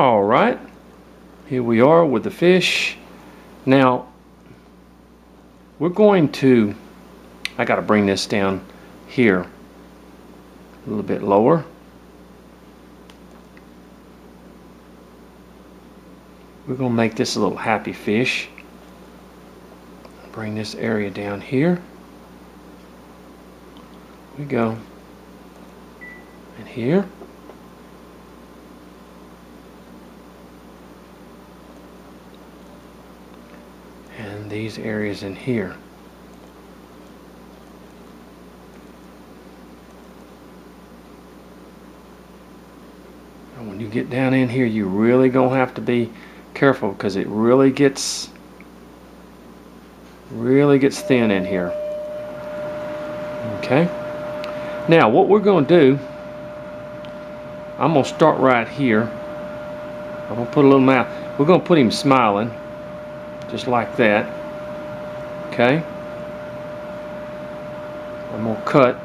Alright, here we are with the fish. Now, we're going to, I gotta bring this down here a little bit lower. We're gonna make this a little happy fish. Bring this area down here. Here we go. And here. And these areas in here. And when you get down in here, you really gonna have to be careful because it really gets thin in here. Okay. Now what we're gonna do, I'm gonna start right here. I'm gonna put a little mouth. We're gonna put him smiling. Just like that. Okay. I'm gonna cut.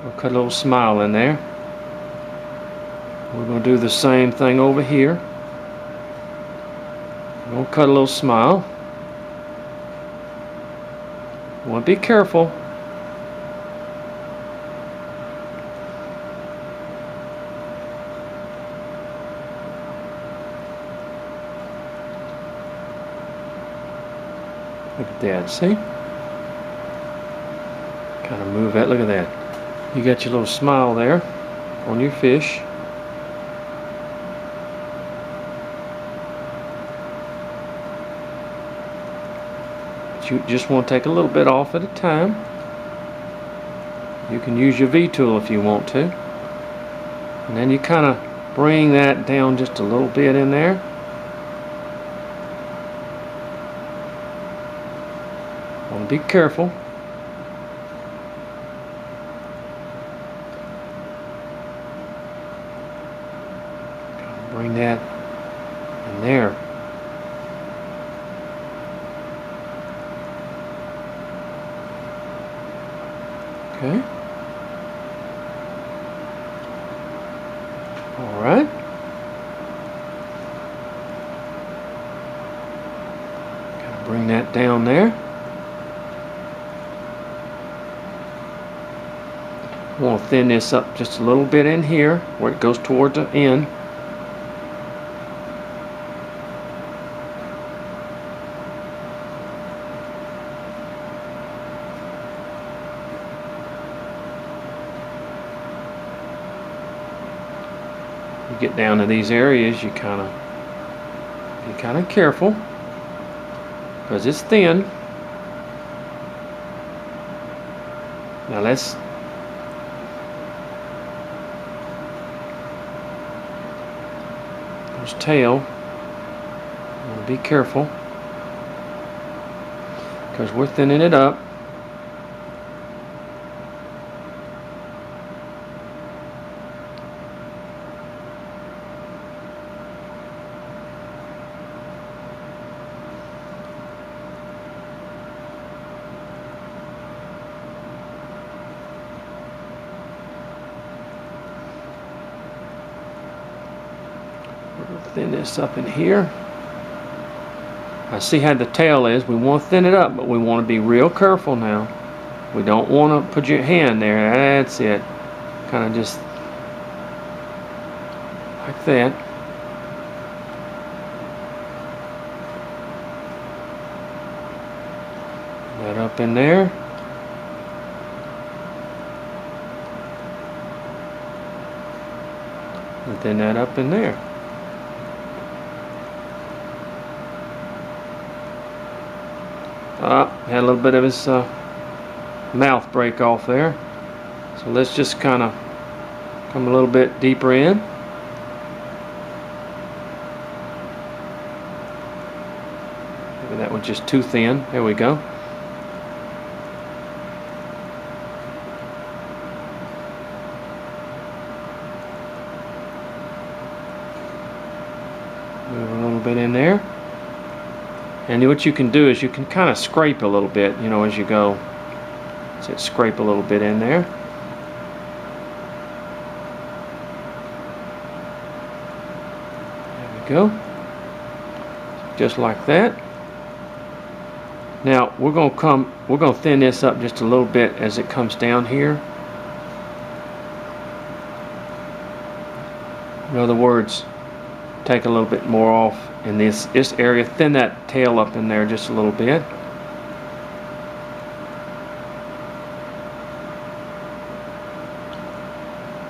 We'll cut a little smile in there. We're gonna do the same thing over here. We're gonna cut a little smile. You wanna be careful. Look at that, see? Kind of move that, look at that. You got your little smile there on your fish. But you just want to take a little bit off at a time. You can use your V-tool if you want to. And then you kind of bring that down just a little bit in there. Want to be careful. Bring that in there. Okay. All right. Kind of bring that down there. I want to thin this up just a little bit in here where it goes toward the end. You get down to these areas, you kind of be kind of careful because it's thin. Now let's tail. Be careful because we're thinning it up. Thin this up in here. I see how the tail is. We want to thin it up, but we want to be real careful now. We don't want to put your hand there. That's it. Kind of just like that. That up in there. And then that up in there. Had a little bit of his mouth break off there. So let's just kind of come a little bit deeper in. Maybe that was just too thin. There we go. Move a little bit in there. And what you can do is you can kind of scrape a little bit, you know, as you go. So scrape a little bit in there. go. Just like that. Now we're gonna thin this up just a little bit as it comes down here. In other words, take a little bit more off in this area. Thin that tail up in there just a little bit.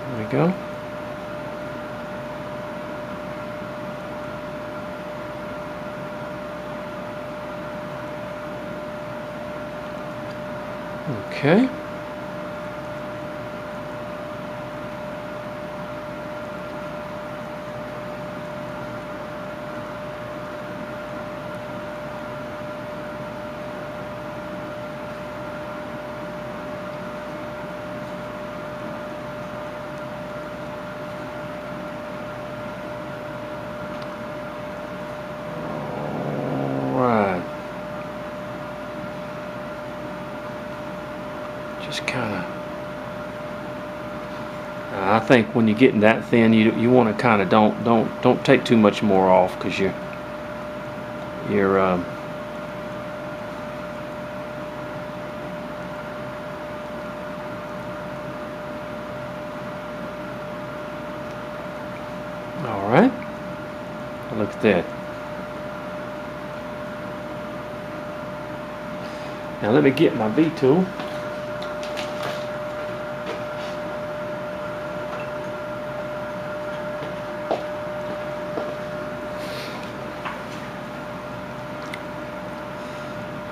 There we go. Okay. Just kind of, I think when you're getting that thin, you want to kind of don't take too much more off, because you're all right. Look at that. Now let me get my V tool.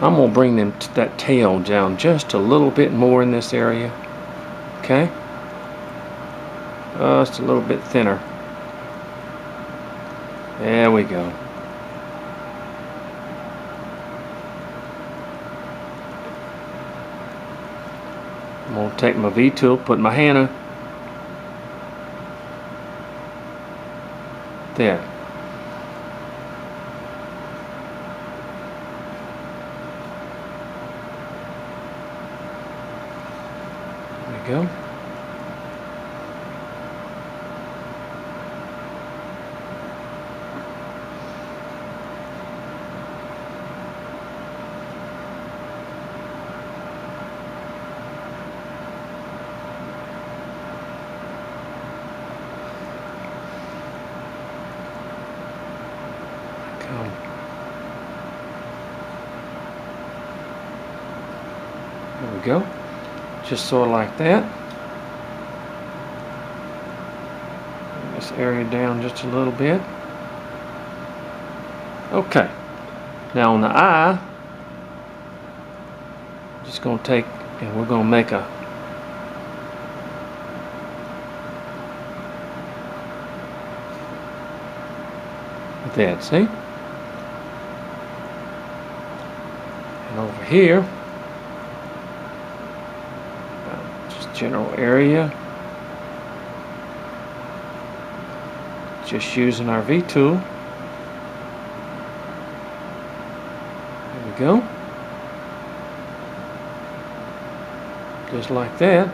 I'm going to bring that tail down just a little bit more in this area. Okay? Just a little bit thinner. There we go. I'm going to take my V tool, put my hand on. There. Go. Come. There we go. Just sort of like that. Bring this area down just a little bit. Okay. Now on the eye, I'm just going to take, and we're going to make a that, see? And over here, just general area, just using our V tool. There we go. Just like that.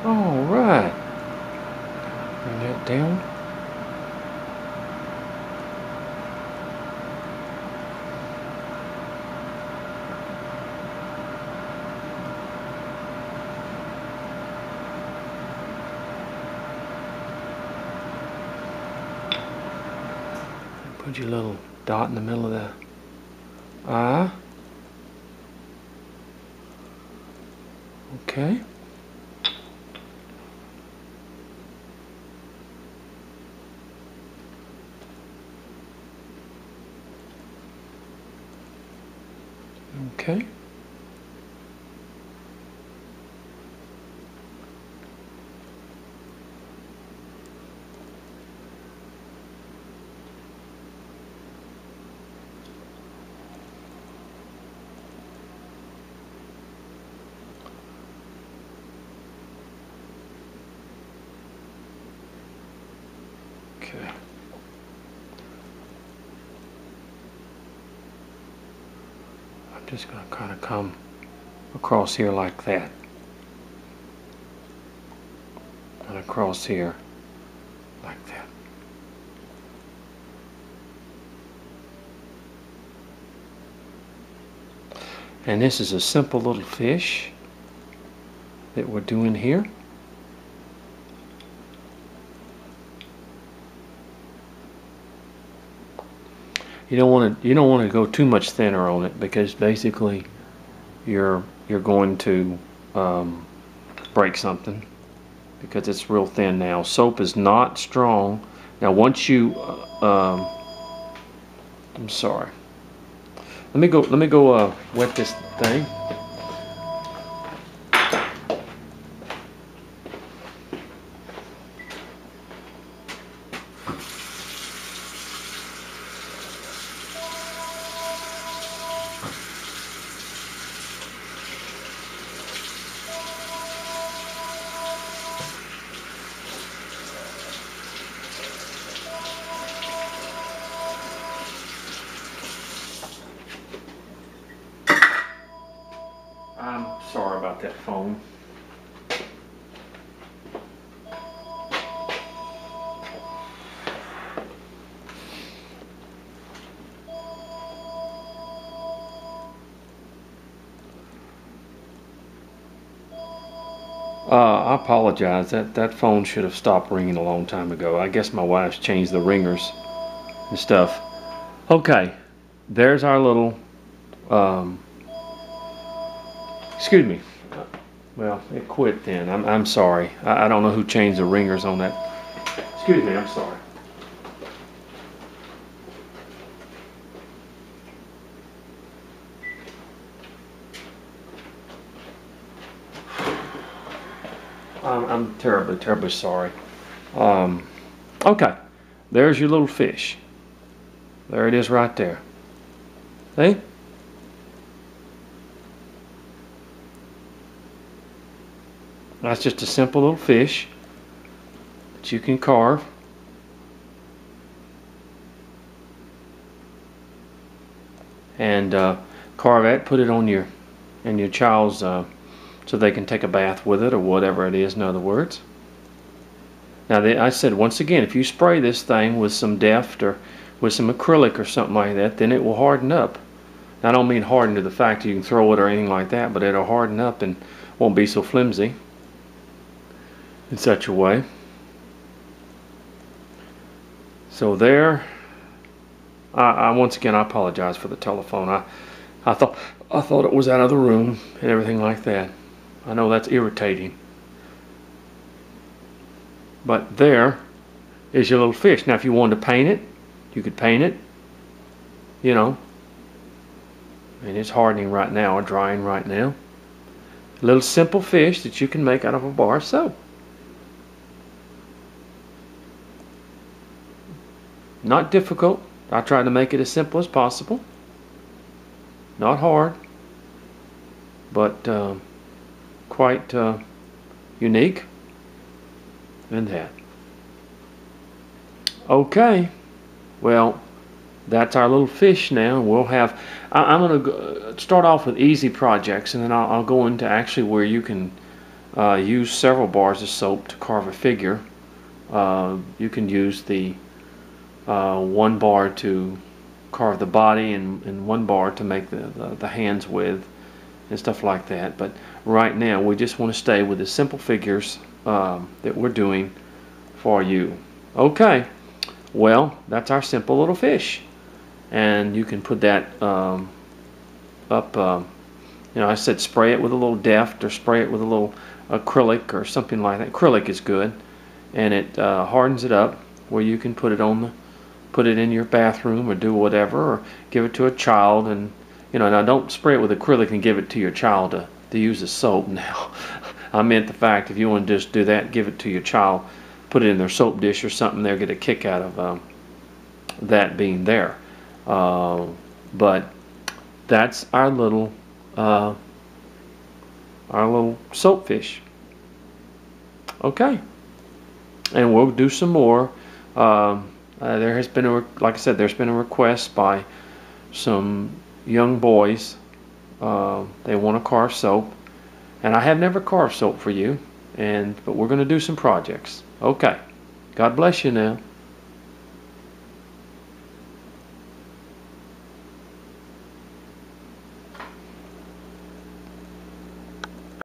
All right. Bring that down. Put your little dot in the middle of the eye. Okay. Okay. Okay. I'm just going to kind of come across here like that. And across here like that. And this is a simple little fish that we're doing here. You don't want to go too much thinner on it, because basically you're going to break something, because it's real thin now. Soap is not strong. Now once you I'm sorry. Let me go wet this thing. I'm sorry about that phone. I apologize. That phone should have stopped ringing a long time ago. I guess my wife's changed the ringers and stuff. Okay, there's our little excuse me. Well, it quit then. I'm sorry. I don't know who changed the ringers on that. Excuse me, I'm sorry. I'm terribly, terribly sorry. Okay, there's your little fish. There it is right there. See? That's just a simple little fish that you can carve. And carve it, put it on your child's so they can take a bath with it, or whatever it is, in other words. Now I said once again, if you spray this thing with some Deft or with some acrylic or something like that, then it will harden up. I don't mean harden to the fact that you can throw it or anything like that, but it'll harden up and won't be so flimsy in such a way. So there, I once again, I apologize for the telephone. I thought it was out of the room and everything like that. I know that's irritating. But there is your little fish. Now if you wanted to paint it, you could paint it, you know. And it's hardening right now, or drying right now. A little simple fish that you can make out of a bar of soap. Not difficult. I tried to make it as simple as possible. Not hard, but quite unique in that. Okay, well, that's our little fish now. We'll have, I'm going to start off with easy projects, and then I'll go into actually where you can use several bars of soap to carve a figure. You can use the one bar to carve the body, and one bar to make the hands with, and stuff like that. But right now we just want to stay with the simple figures that we're doing for you. Okay, well, that's our simple little fish, and you can put that up, you know, I said spray it with a little Deft, or spray it with a little acrylic or something like that. Acrylic is good, and it hardens it up where you can put it on the, put it in your bathroom, or do whatever, or give it to a child. And you know, now don't spray it with acrylic and give it to your child to use as soap. Now I meant the fact, if you want to just do that, give it to your child, put it in their soap dish or something, they'll get a kick out of that being there. But that's our little soap fish. Okay, and we'll do some more. There has been like I said, there's been a request by some young boys They want to carve soap. And I have never carved soap for you. But we're going to do some projects. Okay. God bless you now.